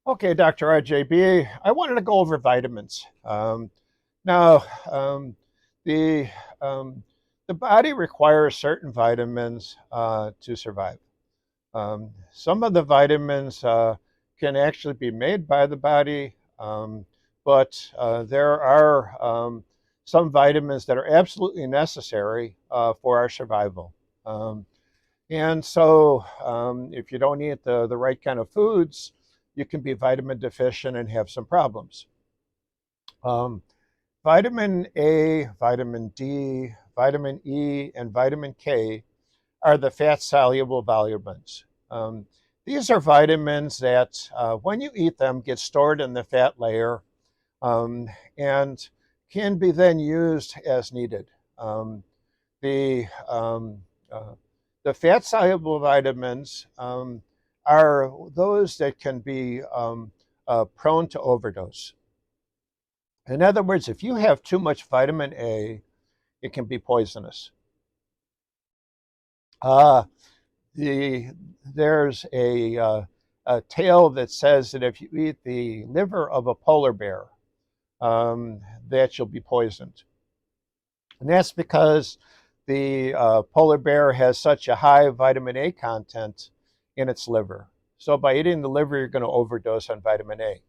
Okay, Dr. RJB, I wanted to go over vitamins. Now, the um, the body requires certain vitamins to survive. Some of the vitamins can actually be made by the body, but there are some vitamins that are absolutely necessary for our survival. Um, and so, if you don't eat the right kind of foods, you can be vitamin deficient and have some problems. Um, Vitamin A, vitamin D, vitamin E, and vitamin K are the fat soluble vitamins. Um, these are vitamins that, when you eat them, get stored in the fat layer um, and can be then used as needed. Um, the um, uh, the fat soluble vitamins are those that can be prone to overdose. In other words, if you have too much vitamin A, it can be poisonous. Uh, the there's a tale that says that if you eat the liver of a polar bear, um, that you'll be poisoned. And that's because the polar bear has such a high vitamin A content in its liver. So by eating the liver, you're going to overdose on vitamin A.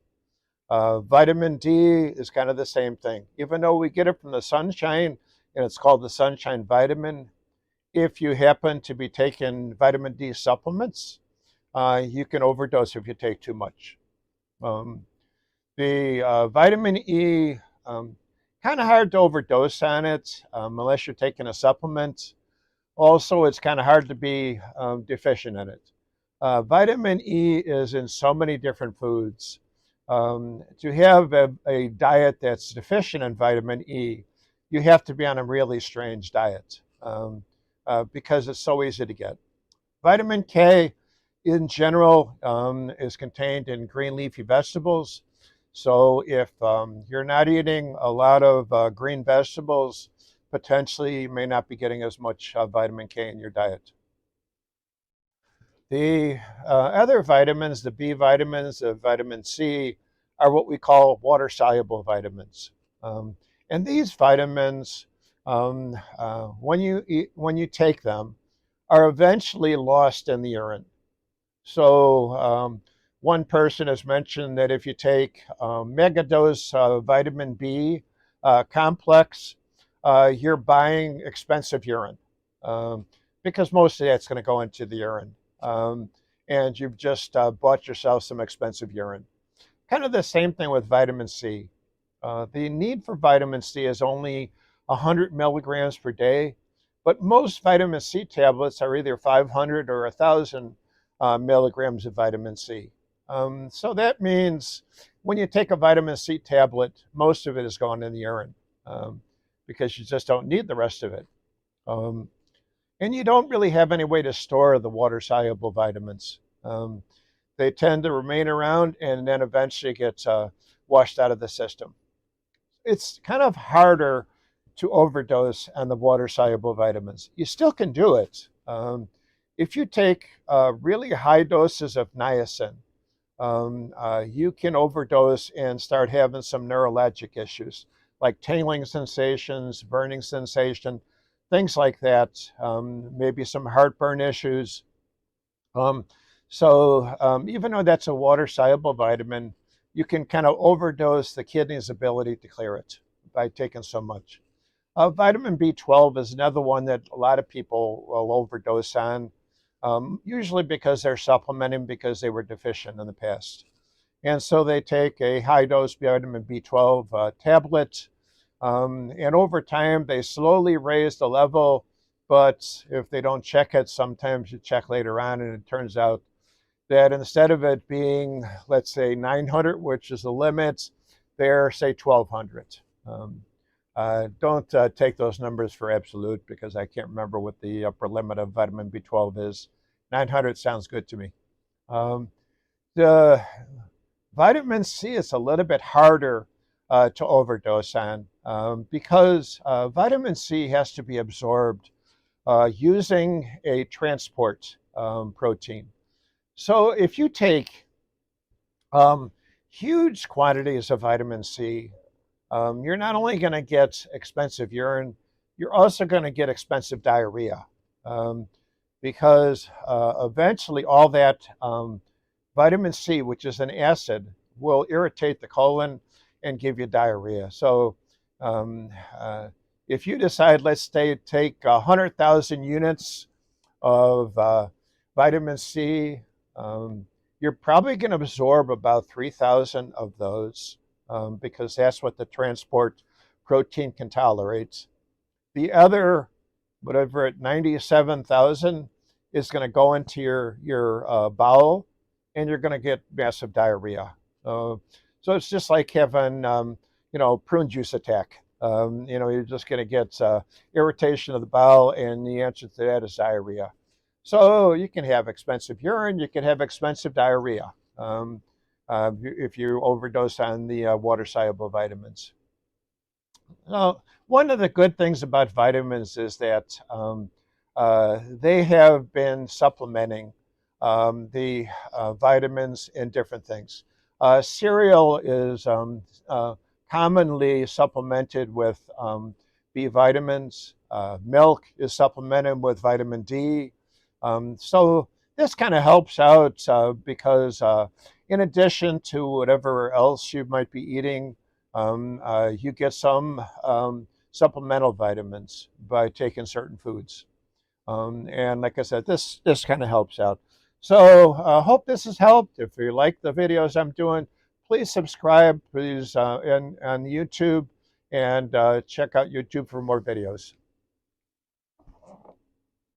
Vitamin D is kind of the same thing. Even though we get it from the sunshine and it's called the sunshine vitamin, if you happen to be taking vitamin D supplements, you can overdose if you take too much. Um, the vitamin E, kind of hard to overdose on it unless you're taking a supplement. Also, it's kind of hard to be deficient in it. Vitamin E is in so many different foods. To have a diet that's deficient in vitamin E, you have to be on a really strange diet because it's so easy to get. Vitamin K, in general, is contained in green leafy vegetables. So if you're not eating a lot of green vegetables, potentially you may not be getting as much vitamin K in your diet. The other vitamins, the B vitamins, the vitamin C, are what we call water soluble vitamins. Um, and these vitamins, when you take them, are eventually lost in the urine. So, one person has mentioned that if you take megadose vitamin B complex, you're buying expensive urine um, because most of that's going to go into the urine. Um, and you've just bought yourself some expensive urine. Kind of the same thing with vitamin C. The need for vitamin C is only 100 milligrams per day, but most vitamin C tablets are either 500 or 1,000 milligrams of vitamin C. So that means when you take a vitamin C tablet, most of it is gone in the urine um, because you just don't need the rest of it. Um, and you don't really have any way to store the water soluble vitamins. They tend to remain around and then eventually get washed out of the system. It's kind of harder to overdose on the water soluble vitamins. You still can do it. If you take really high doses of niacin, you can overdose and start having some neurologic issues like tingling sensations, burning sensation, things like that. Maybe some heartburn issues. Um, so even though that's a water soluble vitamin, you can kind of overdose the kidney's ability to clear it by taking so much. Vitamin B12 is another one that a lot of people will overdose on, usually because they're supplementing because they were deficient in the past. And so they take a high dose vitamin B12 tablet, and over time they slowly raise the level. But if they don't check it, sometimes you check later on, and it turns out that instead of it being, let's say, 900, which is the limit, they're, say, 1200. Don't take those numbers for absolute because I can't remember what the upper limit of vitamin B12 is. 900 sounds good to me. Um, the vitamin C is a little bit harder to overdose on because vitamin C has to be absorbed using a transport protein. So if you take Um, Huge quantities of vitamin C. You're not only going to get expensive urine, you're also going to get expensive diarrhea, um, because eventually all that vitamin C, which is an acid, will irritate the colon and give you diarrhea. So um, uh, if you decide, let's say, take 100,000 units of vitamin C, um, you're probably going to absorb about 3,000 of those, because that's what the transport protein can tolerate. The other, whatever, at 97,000 is going to go into your bowel, and you're going to get massive diarrhea. So it's just like having, prune juice attack. You're just going to get irritation of the bowel, and the answer to that is diarrhea. So you can have expensive urine, you can have expensive diarrhea, if you overdose on the water-soluble vitamins. One of the good things about vitamins is that they have been supplementing the vitamins in different things. Cereal is commonly supplemented with B vitamins. Milk is supplemented with vitamin D. So this kind of helps out because in addition to whatever else you might be eating, you get some supplemental vitamins by taking certain foods. And like I said, this kind of helps out. So I hope this has helped. If you like the videos I'm doing, please subscribe, please, on YouTube, and check out YouTube for more videos.